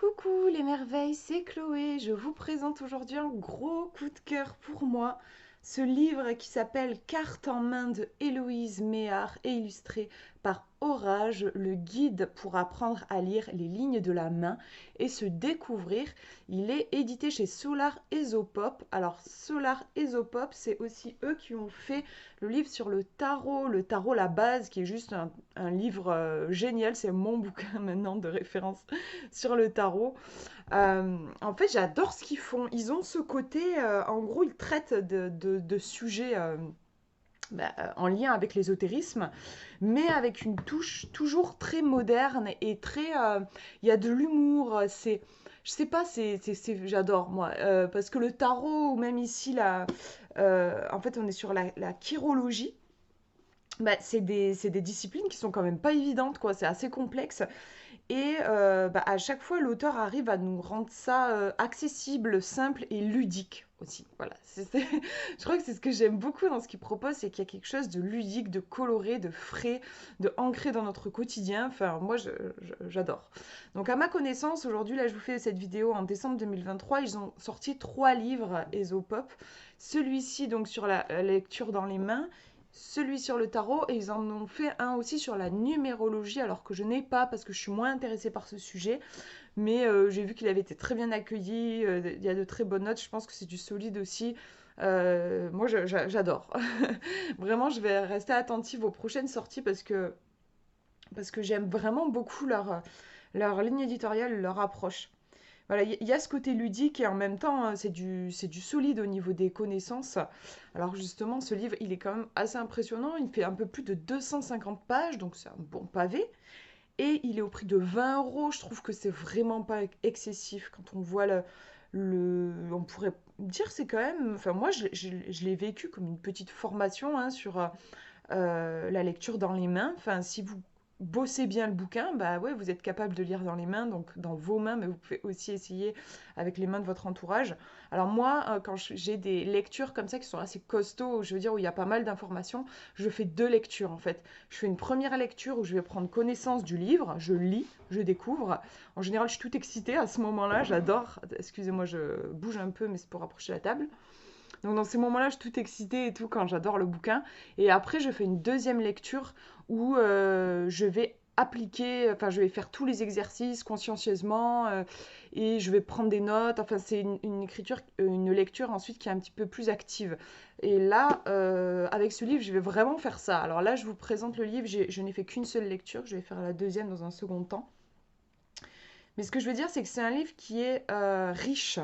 Coucou les merveilles, c'est Chloé. Je vous présente aujourd'hui un gros coup de cœur pour moi. Ce livre qui s'appelle Carte en main de Héloïse Méhard et illustré par Orage, le guide pour apprendre à lire les lignes de la main et se découvrir. Il est édité chez Solar Esopop. Alors Solar Esopop, c'est aussi eux qui ont fait le livre sur le tarot la base, qui est juste un livre génial. C'est mon bouquin maintenant de référence sur le tarot. En fait, j'adore ce qu'ils font. Ils ont ce côté, en gros, ils traitent de sujets en lien avec l'ésotérisme, mais avec une touche toujours très moderne et très. Il y a de l'humour. Je sais pas, j'adore moi, parce que le tarot ou même ici en fait, on est sur la chirologie. Bah, c'est des disciplines qui sont quand même pas évidentes, quoi. C'est assez complexe. Et à chaque fois, l'auteur arrive à nous rendre ça accessible, simple et ludique aussi. Voilà. Je crois que c'est ce que j'aime beaucoup dans ce qu'il propose, c'est qu'il y a quelque chose de ludique, de coloré, de frais, de ancré dans notre quotidien. Enfin, moi, j'adore. Donc, à ma connaissance, aujourd'hui, là, je vous fais cette vidéo en décembre 2023. Ils ont sorti 3 livres Esopop. Celui-ci, donc, sur la lecture dans les mains, celui sur le tarot, et ils en ont fait un aussi sur la numérologie, alors que je n'ai pas parce que je suis moins intéressée par ce sujet, mais j'ai vu qu'il avait été très bien accueilli, il y a de très bonnes notes, je pense que c'est du solide aussi. Moi j'adore. Vraiment, je vais rester attentive aux prochaines sorties parce que j'aime vraiment beaucoup leur ligne éditoriale, leur approche. Voilà, il y a ce côté ludique et en même temps, c'est du solide au niveau des connaissances. Alors justement, ce livre, il est quand même assez impressionnant. Il fait un peu plus de 250 pages, donc c'est un bon pavé. Et il est au prix de 20 euros. Je trouve que c'est vraiment pas excessif quand on voit on pourrait dire c'est quand même. Enfin, moi, je l'ai vécu comme une petite formation hein, sur la lecture dans les mains. Enfin, si vous bossez bien le bouquin, bah ouais, vous êtes capable de lire dans les mains, donc dans vos mains, mais vous pouvez aussi essayer avec les mains de votre entourage. Alors moi, quand j'ai des lectures comme ça qui sont assez costauds, je veux dire où il y a pas mal d'informations, je fais 2 lectures en fait. Je fais une première lecture où je vais prendre connaissance du livre, je lis, je découvre. En général, je suis toute excitée à ce moment-là, j'adore. Excusez-moi, je bouge un peu, mais c'est pour rapprocher la table. Donc dans ces moments-là, je suis toute excitée et tout quand j'adore le bouquin. Et après, je fais une deuxième lecture où je vais appliquer, enfin je vais faire tous les exercices consciencieusement et je vais prendre des notes. Enfin c'est une écriture, une lecture ensuite qui est un petit peu plus active. Et là, avec ce livre, je vais vraiment faire ça. Alors là, je vous présente le livre. Je n'ai fait qu'une seule lecture. Je vais faire la deuxième dans un second temps. Mais ce que je veux dire, c'est que c'est un livre qui est riche.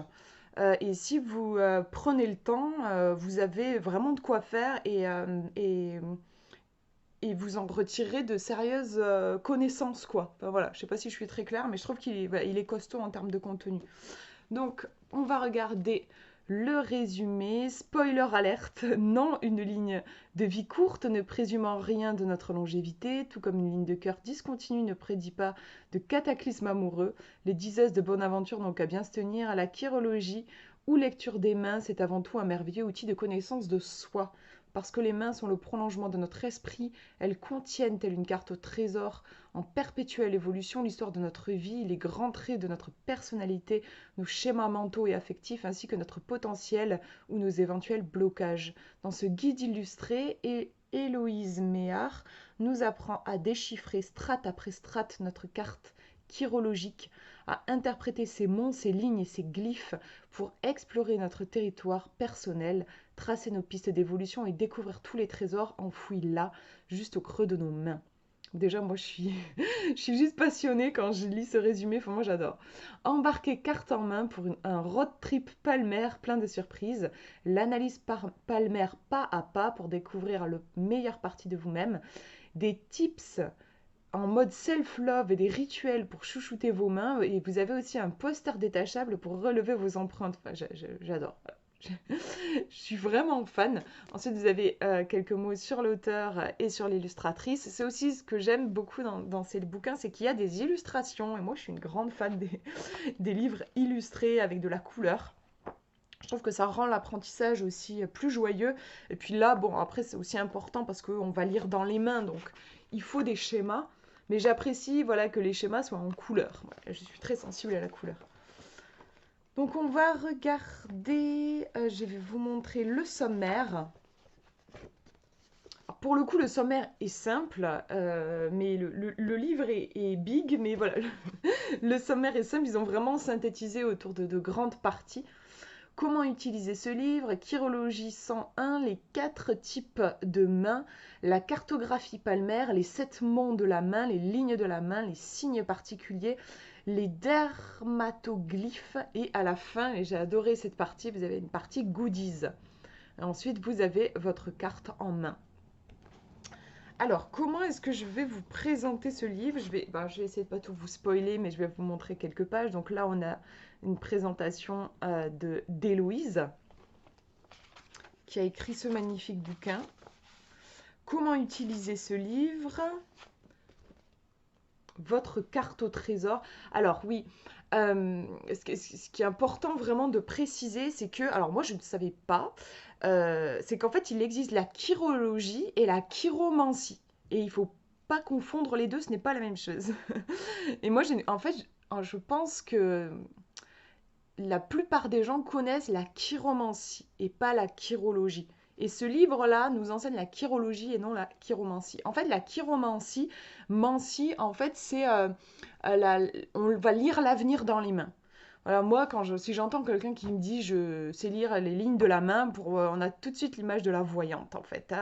Et si vous prenez le temps, vous avez vraiment de quoi faire et vous en retirerez de sérieuses connaissances, quoi. Enfin, voilà, je sais pas si je suis très claire, mais je trouve il est costaud en termes de contenu. Donc, on va regarder le résumé. Spoiler alerte, non, une ligne de vie courte ne présumant rien de notre longévité, tout comme une ligne de cœur discontinue ne prédit pas de cataclysme amoureux. Les diseuses de bonne aventure n'ont qu'à bien se tenir à la chirologie ou lecture des mains, c'est avant tout un merveilleux outil de connaissance de soi. Parce que les mains sont le prolongement de notre esprit, elles contiennent, telle une carte au trésor, en perpétuelle évolution, l'histoire de notre vie, les grands traits de notre personnalité, nos schémas mentaux et affectifs, ainsi que notre potentiel ou nos éventuels blocages. Dans ce guide illustré, Héloïse Méhard nous apprend à déchiffrer strate après strate notre carte chirologique, à interpréter ces mots, ces lignes et ces glyphes pour explorer notre territoire personnel, tracer nos pistes d'évolution et découvrir tous les trésors enfouis là, juste au creux de nos mains. Déjà, moi, je suis juste passionnée quand je lis ce résumé. Enfin, moi, j'adore. Embarquer carte en main pour un road trip palmaire plein de surprises. L'analyse palmaire pas à pas pour découvrir le meilleure partie de vous-même. Des tips en mode self-love et des rituels pour chouchouter vos mains. Et vous avez aussi un poster détachable pour relever vos empreintes. Enfin, j'adore. Je suis vraiment fan. Ensuite, vous avez quelques mots sur l'auteur et sur l'illustratrice. C'est aussi ce que j'aime beaucoup dans ces bouquins, c'est qu'il y a des illustrations. Et moi, je suis une grande fan des livres illustrés avec de la couleur. Je trouve que ça rend l'apprentissage aussi plus joyeux. Et puis là, bon, après, c'est aussi important parce qu'on va lire dans les mains, donc il faut des schémas. Mais j'apprécie voilà, que les schémas soient en couleur. Voilà, je suis très sensible à la couleur. Donc on va regarder, je vais vous montrer le sommaire. Alors, pour le coup, le sommaire est simple, mais le livre est big, mais voilà, le sommaire est simple. Ils ont vraiment synthétisé autour de grandes parties. Comment utiliser ce livre? Chirologie 101, les 4 types de mains, la cartographie palmaire, les 7 monts de la main, les lignes de la main, les signes particuliers, les dermatoglyphes et à la fin, et j'ai adoré cette partie, vous avez une partie goodies. Et ensuite, vous avez votre carte en main. Alors, comment est-ce que je vais vous présenter ce livre? Je vais essayer de pas tout vous spoiler, mais je vais vous montrer quelques pages. Donc là, on a une présentation d'Héloïse, qui a écrit ce magnifique bouquin. Comment utiliser ce livre? Votre carte au trésor. Alors oui, ce qui est important vraiment de préciser, c'est que, alors moi je ne savais pas, c'est qu'en fait il existe la chirologie et la chiromancie. Et il faut pas confondre les deux, ce n'est pas la même chose. Et moi, en fait, je pense que la plupart des gens connaissent la chiromancie et pas la chirologie. Et ce livre-là nous enseigne la chirologie et non la chiromancie. En fait, la chiromancie, en fait, c'est on va lire l'avenir dans les mains. Voilà, moi, si j'entends quelqu'un qui me dit je sais lire les lignes de la main, on a tout de suite l'image de la voyante, en fait.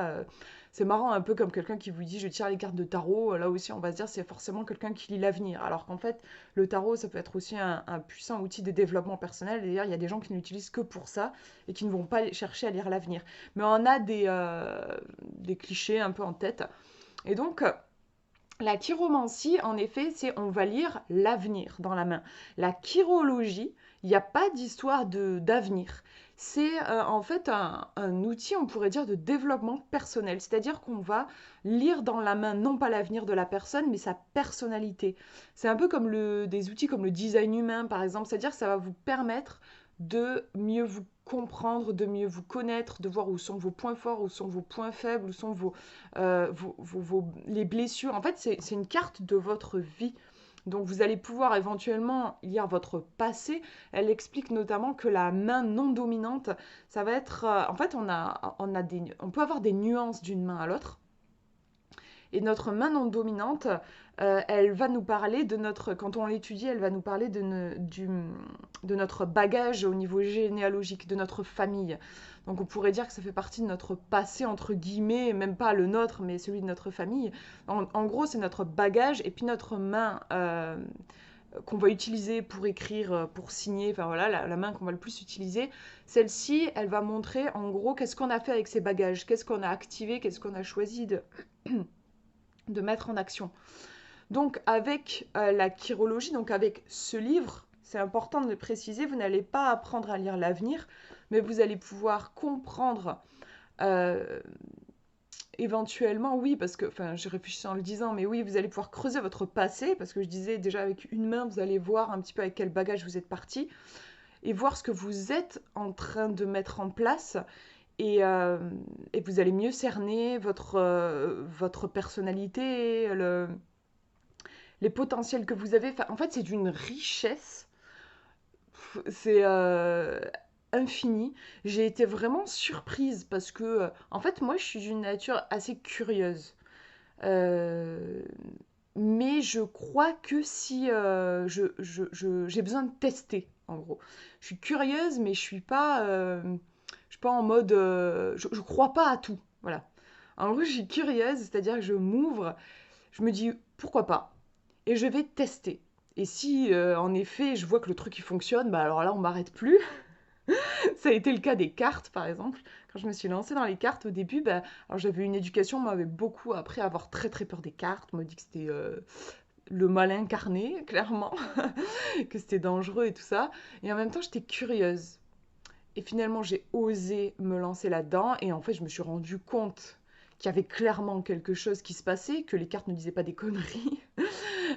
C'est marrant, un peu comme quelqu'un qui vous dit je tire les cartes de tarot. Là aussi, on va se dire c'est forcément quelqu'un qui lit l'avenir. Alors qu'en fait, le tarot, ça peut être aussi un puissant outil de développement personnel. D'ailleurs, il y a des gens qui ne l'utilisent que pour ça et qui ne vont pas chercher à lire l'avenir. Mais on a des clichés un peu en tête. Et donc, la chiromancie, en effet, c'est on va lire l'avenir dans la main. La chirologie, il n'y a pas d'histoire d'avenir. C'est en fait un outil, on pourrait dire, de développement personnel. C'est-à-dire qu'on va lire dans la main non pas l'avenir de la personne, mais sa personnalité. C'est un peu comme des outils comme le design humain, par exemple. C'est-à-dire que ça va vous permettre de mieux vous comprendre, de mieux vous connaître, de voir où sont vos points forts, où sont vos points faibles, où sont les blessures. En fait, c'est une carte de votre vie. Donc vous allez pouvoir éventuellement lire votre passé. Elle explique notamment que la main non dominante, ça va être... en fait, on peut avoir des nuances d'une main à l'autre. Et notre main non dominante, elle va nous parler de notre... Quand on l'étudie, elle va nous parler de notre bagage au niveau généalogique, de notre famille. Donc on pourrait dire que ça fait partie de notre passé, entre guillemets, même pas le nôtre, mais celui de notre famille. En gros, c'est notre bagage et puis notre main qu'on va utiliser pour écrire, pour signer, enfin voilà, la main qu'on va le plus utiliser. Celle-ci, elle va montrer en gros qu'est-ce qu'on a fait avec ces bagages, qu'est-ce qu'on a activé, qu'est-ce qu'on a choisi de mettre en action. Donc avec la chirologie, donc avec ce livre, c'est important de le préciser, vous n'allez pas apprendre à lire l'avenir, mais vous allez pouvoir comprendre éventuellement, oui, parce que, enfin, je réfléchis en le disant, mais oui, vous allez pouvoir creuser votre passé, parce que je disais déjà avec une main, vous allez voir un petit peu avec quel bagage vous êtes parti, et voir ce que vous êtes en train de mettre en place, et vous allez mieux cerner votre personnalité, les potentiels que vous avez. Enfin, en fait, c'est d'une richesse, c'est infini. J'ai été vraiment surprise parce que, en fait, moi, je suis d'une nature assez curieuse. Euh, mais je crois que si j'ai besoin de tester, en gros. Je suis curieuse, mais je suis pas en mode, je crois pas à tout. Voilà. En gros, je suis curieuse, c'est-à-dire que je m'ouvre, je me dis pourquoi pas, et je vais tester. Et si en effet je vois que le truc il fonctionne, bah alors là on m'arrête plus. Ça a été le cas des cartes par exemple. Quand je me suis lancée dans les cartes au début, bah, alors j'avais une éducation, on m'avait beaucoup appris à avoir très très peur des cartes. On m'a dit que c'était le mal incarné, clairement, que c'était dangereux et tout ça. Et en même temps j'étais curieuse. Et finalement j'ai osé me lancer là-dedans et en fait je me suis rendu compte qu'il y avait clairement quelque chose qui se passait, que les cartes ne disaient pas des conneries,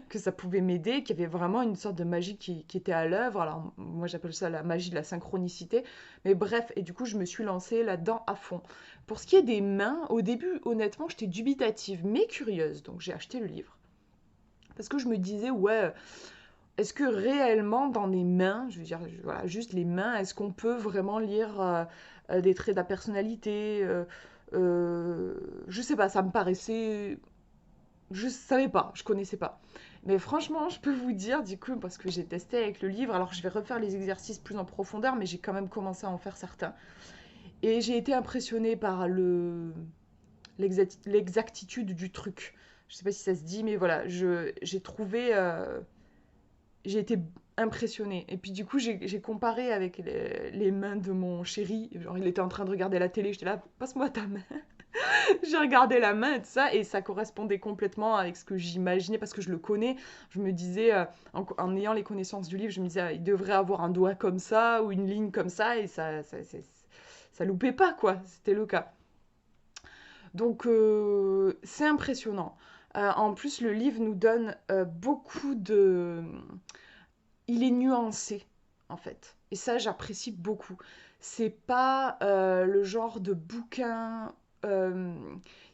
que ça pouvait m'aider, qu'il y avait vraiment une sorte de magie qui était à l'œuvre. Alors moi j'appelle ça la magie de la synchronicité. Mais bref, et du coup je me suis lancée là-dedans à fond. Pour ce qui est des mains, au début honnêtement j'étais dubitative mais curieuse, donc j'ai acheté le livre. Parce que je me disais, ouais, est-ce que réellement dans les mains, je veux dire, voilà, juste les mains, est-ce qu'on peut vraiment lire des traits de la personnalité je sais pas, ça me paraissait. Je savais pas, je connaissais pas. Mais franchement, je peux vous dire, du coup, parce que j'ai testé avec le livre, alors je vais refaire les exercices plus en profondeur, mais j'ai quand même commencé à en faire certains. Et j'ai été impressionnée par l'exactitude du truc. Je sais pas si ça se dit, mais voilà, j'ai trouvé, j'ai été impressionnée. Et puis du coup, j'ai comparé avec les mains de mon chéri. Genre, il était en train de regarder la télé, j'étais là, passe-moi ta main. J'ai regardé la main et tout ça, et ça correspondait complètement avec ce que j'imaginais, parce que je le connais. Je me disais, en ayant les connaissances du livre, je me disais, ah, il devrait avoir un doigt comme ça, ou une ligne comme ça, et ça loupait pas, quoi. C'était le cas. Donc, c'est impressionnant. En plus, le livre nous donne beaucoup de... Il est nuancé, en fait. Et ça, j'apprécie beaucoup. C'est pas le genre de bouquin euh,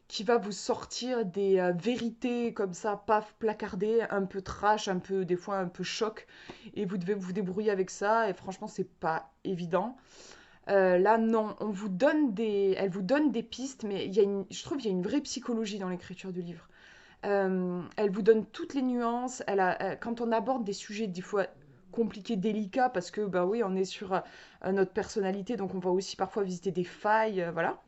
qui va vous sortir des vérités comme ça, paf, placardées, un peu trash, un peu, des fois un peu choc, et vous devez vous débrouiller avec ça, et franchement, c'est pas évident. Là, non, elle vous donne des pistes, mais je trouve qu'il y a une vraie psychologie dans l'écriture du livre. Elle vous donne toutes les nuances. Quand on aborde des sujets des fois compliqués, délicats, parce que bah oui, on est sur notre personnalité, donc on va aussi parfois visiter des failles, voilà,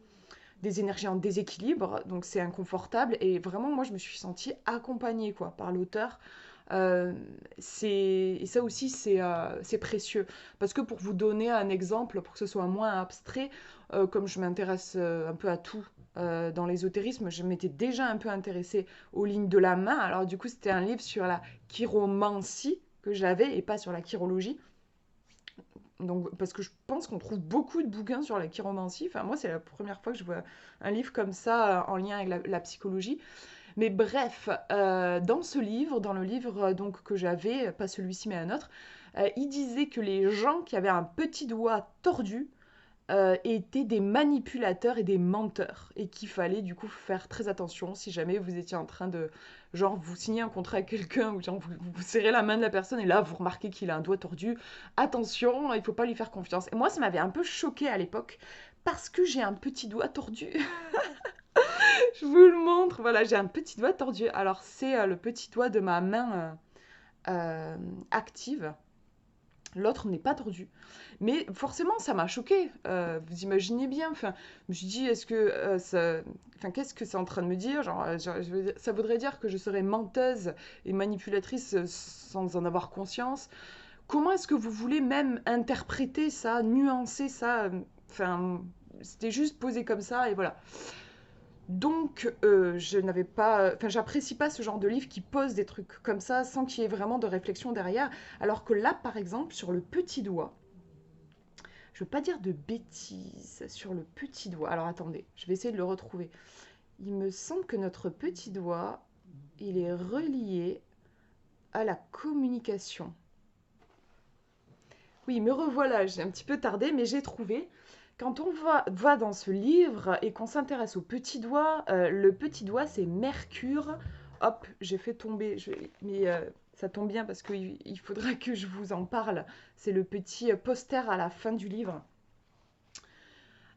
des énergies en déséquilibre, donc c'est inconfortable. Et vraiment, moi, je me suis sentie accompagnée quoi par l'auteur. Euh, et ça aussi, c'est précieux. Parce que pour vous donner un exemple, pour que ce soit moins abstrait, comme je m'intéresse un peu à tout dans l'ésotérisme, je m'étais déjà un peu intéressée aux lignes de la main. Alors du coup, c'était un livre sur la chiromancie que j'avais et pas sur la chirologie. Donc, parce que je pense qu'on trouve beaucoup de bouquins sur la chiromancie. Enfin, moi, c'est la première fois que je vois un livre comme ça en lien avec la psychologie. Mais bref, dans ce livre, dans le livre donc que j'avais, pas celui-ci mais un autre, il disait que les gens qui avaient un petit doigt tordu étaient des manipulateurs et des menteurs, et qu'il fallait du coup faire très attention si jamais vous étiez en train de, genre, vous signer un contrat avec quelqu'un, ou genre vous serrez la main de la personne et là vous remarquez qu'il a un doigt tordu, attention, il faut pas lui faire confiance. Et moi ça m'avait un peu choqué à l'époque, parce que j'ai un petit doigt tordu. Je vous le montre, voilà, j'ai un petit doigt tordu. Alors, c'est le petit doigt de ma main active. L'autre n'est pas tordu. Mais forcément, ça m'a choqué. Vous imaginez bien. Enfin, je me suis dit, est-ce que enfin, qu'est-ce que c'est en train de me dire? Genre, ça voudrait dire que je serais menteuse et manipulatrice sans en avoir conscience. Comment est-ce que vous voulez même interpréter ça, nuancer ça? Enfin, c'était juste posé comme ça et voilà. Donc, je n'avais pas, enfin, j'apprécie pas ce genre de livre qui pose des trucs comme ça sans qu'il y ait vraiment de réflexion derrière. Alors que là, par exemple, sur le petit doigt, je veux pas dire de bêtises, sur le petit doigt. Alors attendez, je vais essayer de le retrouver. Il me semble que notre petit doigt, il est relié à la communication. Oui, me revoilà, j'ai un petit peu tardé, mais j'ai trouvé. Quand on va dans ce livre et qu'on s'intéresse au petit doigt, le petit doigt c'est Mercure. Hop, j'ai fait tomber, mais ça tombe bien parce qu'il faudra que je vous en parle. C'est le petit poster à la fin du livre.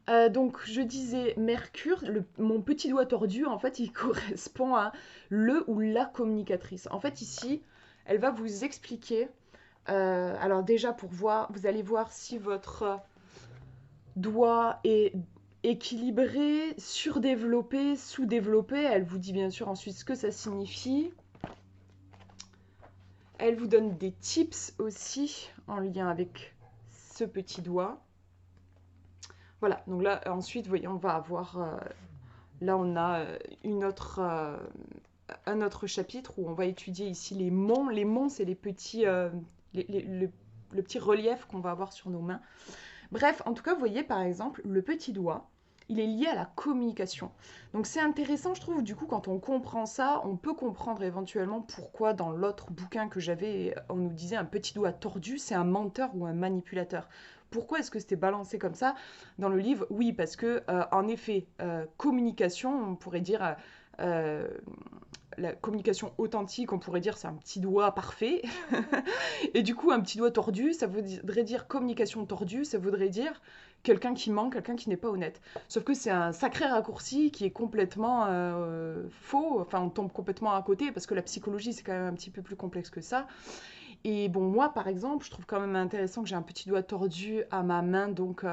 Donc je disais Mercure, mon petit doigt tordu, en fait, il correspond à le ou la communicatrice. En fait, ici, elle va vous expliquer. Alors déjà, pour voir, vous allez voir si votre doigt est équilibré, surdéveloppé, sous-développé. Elle vous dit bien sûr ensuite ce que ça signifie. Elle vous donne des tips aussi en lien avec ce petit doigt. Voilà, donc là ensuite, vous voyez, on va avoir... là, on a un autre chapitre où on va étudier ici les monts. Les monts, c'est les petits... le petit relief qu'on va avoir sur nos mains. Bref, en tout cas, vous voyez par exemple, le petit doigt, il est lié à la communication. Donc c'est intéressant, je trouve, du coup, quand on comprend ça, on peut comprendre éventuellement pourquoi dans l'autre bouquin que j'avais, on nous disait un petit doigt tordu, c'est un menteur ou un manipulateur. Pourquoi est-ce que c'était balancé comme ça dans le livre? Oui, parce que, en effet, communication, on pourrait dire... euh, la communication authentique, on pourrait dire c'est un petit doigt parfait. Et du coup, un petit doigt tordu, ça voudrait dire communication tordue, ça voudrait dire quelqu'un qui ment, quelqu'un qui n'est pas honnête. Sauf que c'est un sacré raccourci qui est complètement faux, enfin on tombe complètement à côté, parce que la psychologie c'est quand même un petit peu plus complexe que ça. Et bon, moi par exemple, je trouve quand même intéressant que j'ai un petit doigt tordu à ma main donc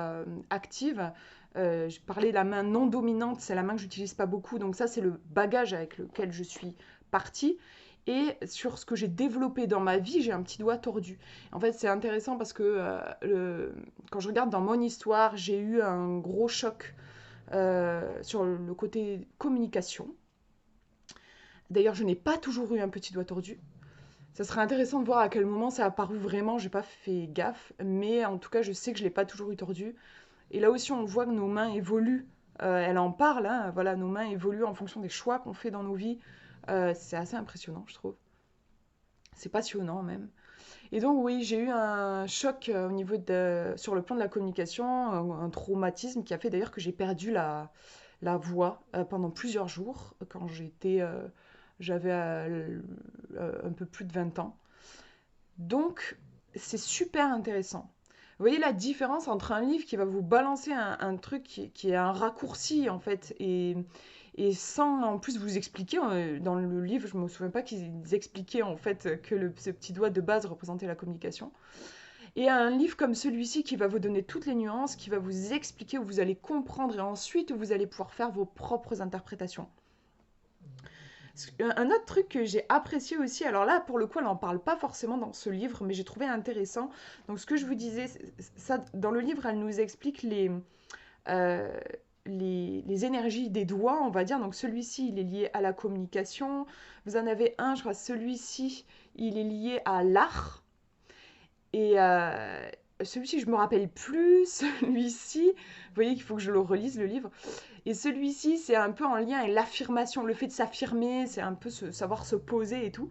active. Je parlais de la main non dominante, c'est la main que j'utilise pas beaucoup, donc ça c'est le bagage avec lequel je suis partie. Et sur ce que j'ai développé dans ma vie, j'ai un petit doigt tordu. En fait, c'est intéressant parce que quand je regarde dans mon histoire, j'ai eu un gros choc sur le côté communication. D'ailleurs, je n'ai pas toujours eu un petit doigt tordu. Ça serait intéressant de voir à quel moment ça a apparu vraiment, j'ai pas fait gaffe, mais en tout cas, je sais que je l'ai pas toujours eu tordu. Et là aussi, on voit que nos mains évoluent. Elle en parle, hein, voilà, nos mains évoluent en fonction des choix qu'on fait dans nos vies. C'est assez impressionnant, je trouve. C'est passionnant même. Et donc oui, j'ai eu un choc au niveau sur le plan de la communication, un traumatisme qui a fait d'ailleurs que j'ai perdu la voix pendant plusieurs jours quand j'avais un peu plus de 20 ans. Donc c'est super intéressant. Vous voyez la différence entre un livre qui va vous balancer un truc qui est un raccourci en fait et sans en plus vous expliquer, dans le livre je me souviens pas qu'ils expliquaient en fait que ce petit doigt de base représentait la communication. Et un livre comme celui-ci qui va vous donner toutes les nuances, qui va vous expliquer où vous allez comprendre et ensuite où vous allez pouvoir faire vos propres interprétations. Un autre truc que j'ai apprécié aussi, alors là pour le coup elle n'en parle pas forcément dans ce livre, mais j'ai trouvé intéressant. Donc ce que je vous disais, ça, dans le livre elle nous explique euh, les énergies des doigts, on va dire. Donc celui-ci il est lié à la communication. Vous en avez un, je crois, celui-ci il est lié à l'art. Et celui-ci, je me rappelle plus. Celui-ci, vous voyez qu'il faut que je le relise, le livre. Et celui-ci, c'est un peu en lien avec l'affirmation, le fait de s'affirmer, c'est un peu savoir se poser et tout.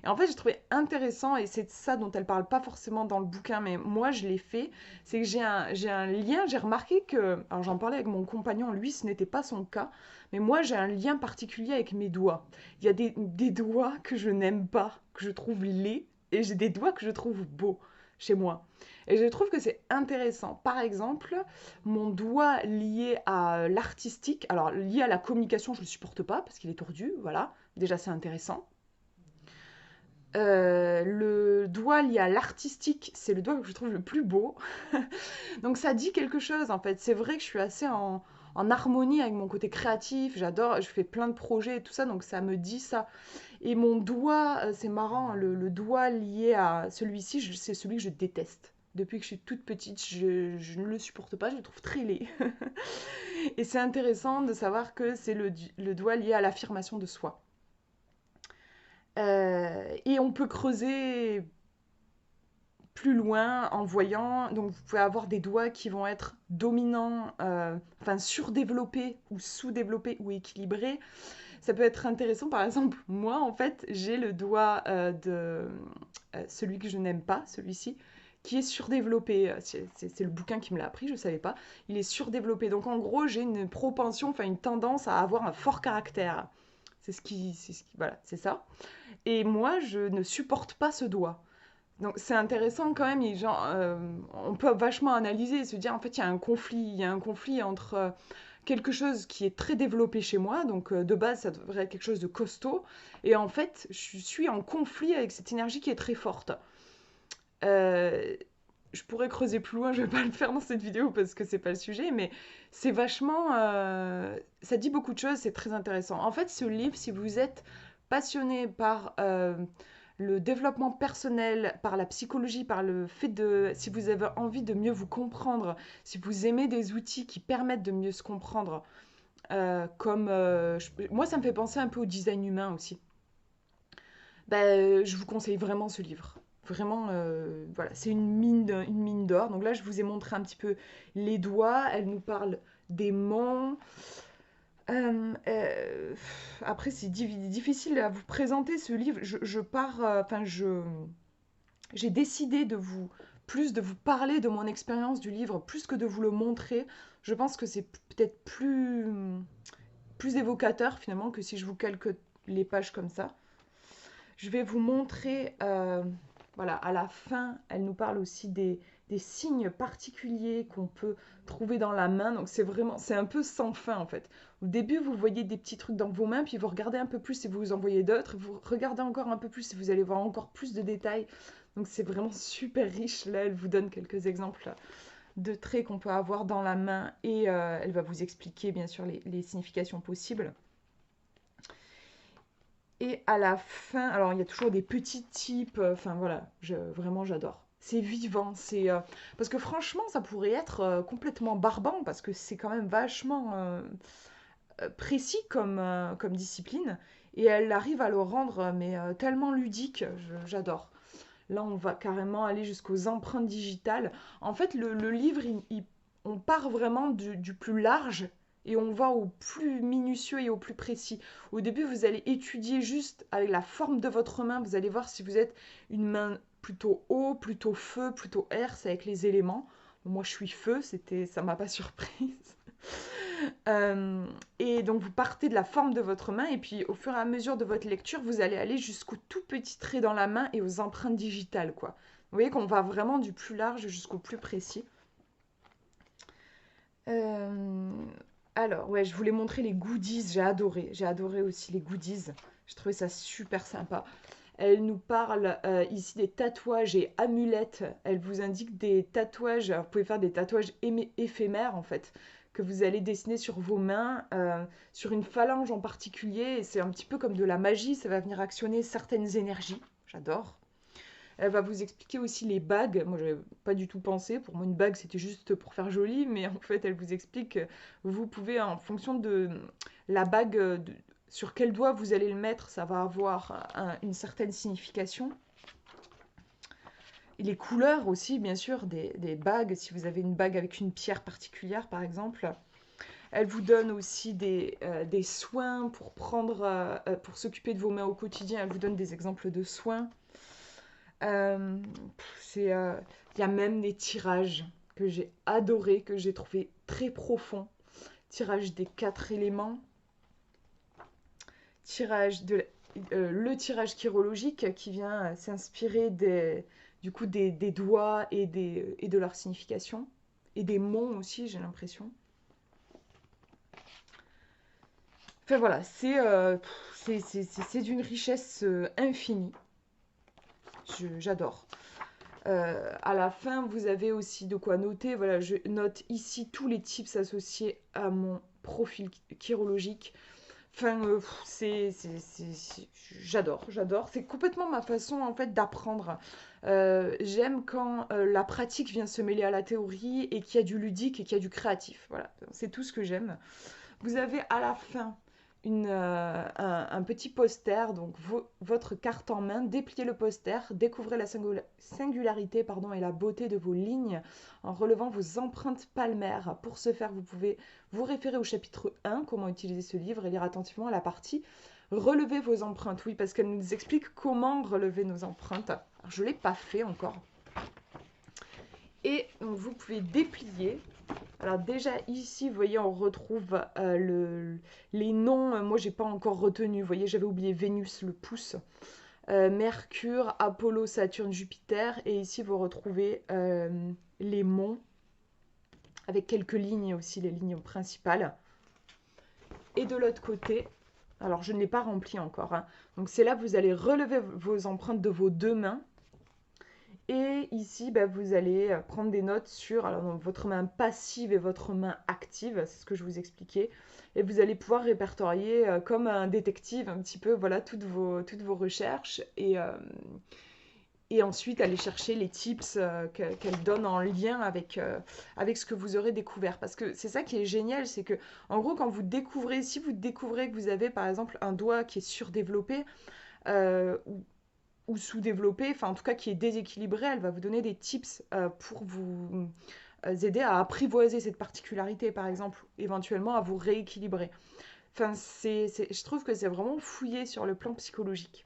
Et en fait, j'ai trouvé intéressant, et c'est ça dont elle parle pas forcément dans le bouquin, mais moi, je l'ai fait, c'est que j'ai un lien, j'ai remarqué que, alors j'en parlais avec mon compagnon, lui, ce n'était pas son cas, mais moi, j'ai un lien particulier avec mes doigts. Il y a des doigts que je n'aime pas, que je trouve laids, et j'ai des doigts que je trouve beaux chez moi. Et je trouve que c'est intéressant. Par exemple, mon doigt lié à l'artistique, alors lié à la communication, je ne le supporte pas parce qu'il est tordu, voilà. Déjà, c'est intéressant. Le doigt lié à l'artistique, c'est le doigt que je trouve le plus beau. Donc ça dit quelque chose en fait. C'est vrai que je suis assez en harmonie avec mon côté créatif. J'adore, je fais plein de projets et tout ça, donc ça me dit ça. Et mon doigt, c'est marrant, le doigt lié à celui-ci, c'est celui que je déteste. Depuis que je suis toute petite, je ne le supporte pas, je le trouve très laid. Et c'est intéressant de savoir que c'est le doigt lié à l'affirmation de soi. Et on peut creuser plus loin en voyant, donc vous pouvez avoir des doigts qui vont être dominants, enfin surdéveloppés ou sous-développés ou équilibrés. Ça peut être intéressant, par exemple, moi en fait j'ai le doigt de celui que je n'aime pas, celui-ci, qui est surdéveloppé. C'est le bouquin qui me l'a appris, je ne savais pas. Il est surdéveloppé. Donc en gros j'ai une propension, enfin une tendance à avoir un fort caractère. Voilà, c'est ça. Et moi, je ne supporte pas ce doigt. Donc c'est intéressant quand même, on peut vachement analyser et se dire en fait il y a un conflit entre quelque chose qui est très développé chez moi, donc de base ça devrait être quelque chose de costaud, et en fait je suis en conflit avec cette énergie qui est très forte. Euh, je pourrais creuser plus loin, je vais pas le faire dans cette vidéo parce que c'est pas le sujet, mais c'est vachement, ça dit beaucoup de choses, c'est très intéressant. En fait ce livre, si vous êtes passionné par le développement personnel, par la psychologie, par le fait si vous avez envie de mieux vous comprendre, si vous aimez des outils qui permettent de mieux se comprendre, moi ça me fait penser un peu au design humain aussi. Je vous conseille vraiment ce livre. Vraiment, voilà, c'est une mine d'or. Donc là, je vous ai montré un petit peu les doigts. Elle nous parle des monts. Après, c'est difficile à vous présenter ce livre. J'ai décidé de vous parler de mon expérience du livre, plus que de vous le montrer. Je pense que c'est peut-être plus évocateur finalement que si je vous les pages comme ça. Je vais vous montrer, voilà, à la fin, elle nous parle aussi des signes particuliers qu'on peut trouver dans la main. Donc c'est un peu sans fin en fait. Au début, vous voyez des petits trucs dans vos mains, puis vous regardez un peu plus et vous en voyez d'autres. Vous regardez encore un peu plus et vous allez voir encore plus de détails. Donc c'est vraiment super riche. Là, elle vous donne quelques exemples de traits qu'on peut avoir dans la main et elle va vous expliquer bien sûr les significations possibles. Et à la fin, alors il y a toujours des petits types, enfin voilà, vraiment j'adore. C'est vivant, parce que franchement, ça pourrait être complètement barbant, parce que c'est quand même vachement précis comme discipline, et elle arrive à le rendre mais tellement ludique, j'adore. Là, on va carrément aller jusqu'aux empreintes digitales. En fait, le livre, on part vraiment du plus large et on va au plus minutieux et au plus précis. Au début, vous allez étudier juste avec la forme de votre main. Vous allez voir si vous êtes une main plutôt eau, plutôt feu, plutôt air. C'est avec les éléments. Moi, je suis feu, ça m'a pas surprise. Et donc vous partez de la forme de votre main et puis au fur et à mesure de votre lecture, vous allez aller jusqu'au tout petit trait dans la main et aux empreintes digitales, quoi. Vous voyez qu'on va vraiment du plus large jusqu'au plus précis. Euh, alors, ouais, je voulais montrer les goodies, j'ai adoré aussi les goodies. J'ai trouvé ça super sympa. Elle nous parle ici des tatouages et amulettes. Elle vous indique des tatouages. Alors, vous pouvez faire des tatouages éphémères en fait, que vous allez dessiner sur vos mains, sur une phalange en particulier. Et c'est un petit peu comme de la magie, ça va venir actionner certaines énergies. J'adore. Elle va vous expliquer aussi les bagues. Moi, j'avais pas du tout pensé. Pour moi, une bague, c'était juste pour faire joli. Mais en fait, elle vous explique que vous pouvez, en fonction de la bague, sur quel doigt vous allez le mettre, ça va avoir une certaine signification. Et les couleurs aussi, bien sûr, des bagues. Si vous avez une bague avec une pierre particulière, par exemple. Elle vous donne aussi des soins pour pour s'occuper de vos mains au quotidien. Elle vous donne des exemples de soins. Euh, il y a même des tirages que j'ai adorés, que j'ai trouvé très profonds. Tirage des 4 éléments, tirage le tirage chirologique qui vient s'inspirer des doigts et de leur signification. Et des mots aussi, j'ai l'impression. Enfin voilà, c'est d'une richesse infinie. J'adore. À la fin, vous avez aussi de quoi noter. Voilà, je note ici tous les tips associés à mon profil chirologique. Enfin, j'adore. C'est complètement ma façon en fait d'apprendre. J'aime quand la pratique vient se mêler à la théorie et qu'il y a du ludique et qu'il y a du créatif. Voilà, c'est tout ce que j'aime. Vous avez à la fin un petit poster, donc votre carte en main, dépliez le poster, découvrez la singularité et la beauté de vos lignes en relevant vos empreintes palmaires. Pour ce faire, vous pouvez vous référer au chapitre 1, comment utiliser ce livre, et lire attentivement la partie relever vos empreintes. Oui, parce qu'elle nous explique comment relever nos empreintes. Alors, je ne l'ai pas fait encore. Et donc, vous pouvez déplier. Alors déjà ici, vous voyez, on retrouve les noms. Moi, j'ai pas encore retenu. Vous voyez, j'avais oublié Vénus, le pouce. Mercure, Apollo, Saturne, Jupiter. Et ici, vous retrouvez les monts avec quelques lignes aussi, les lignes principales. Et de l'autre côté, alors je ne l'ai pas rempli encore. Hein. Donc c'est là que vous allez relever vos empreintes de vos deux mains. Et ici, vous allez prendre des notes sur votre main passive et votre main active, c'est ce que je vous expliquais. Et vous allez pouvoir répertorier comme un détective un petit peu voilà, toutes vos recherches et ensuite aller chercher les tips qu'elle donne en lien avec ce que vous aurez découvert. Parce que c'est ça qui est génial, c'est que en gros, quand vous découvrez, si vous découvrez que vous avez par exemple un doigt qui est surdéveloppé, ou sous-développé, enfin en tout cas qui est déséquilibré, elle va vous donner des tips pour vous aider à apprivoiser cette particularité, par exemple, éventuellement à vous rééquilibrer. Enfin, je trouve que c'est vraiment fouillé sur le plan psychologique.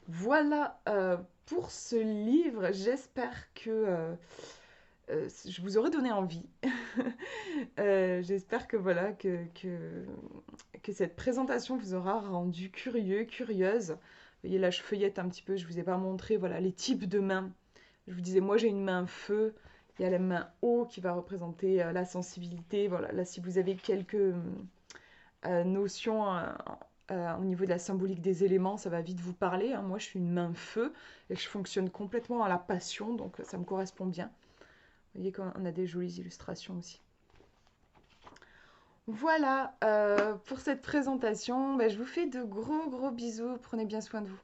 Voilà pour ce livre. J'espère que je vous aurai donné envie. J'espère que voilà, que cette présentation vous aura rendu curieux, curieuse. Vous voyez là, je feuillette un petit peu, je vous ai pas montré voilà, les types de mains. Je vous disais, moi j'ai une main feu, il y a la main eau qui va représenter la sensibilité. Voilà, là si vous avez quelques notions au niveau de la symbolique des éléments, ça va vite vous parler, hein. Moi je suis une main feu et je fonctionne complètement à la passion, donc ça me correspond bien. Vous voyez qu'on a des jolies illustrations aussi. Voilà pour cette présentation. Ben, je vous fais de gros bisous. Prenez bien soin de vous.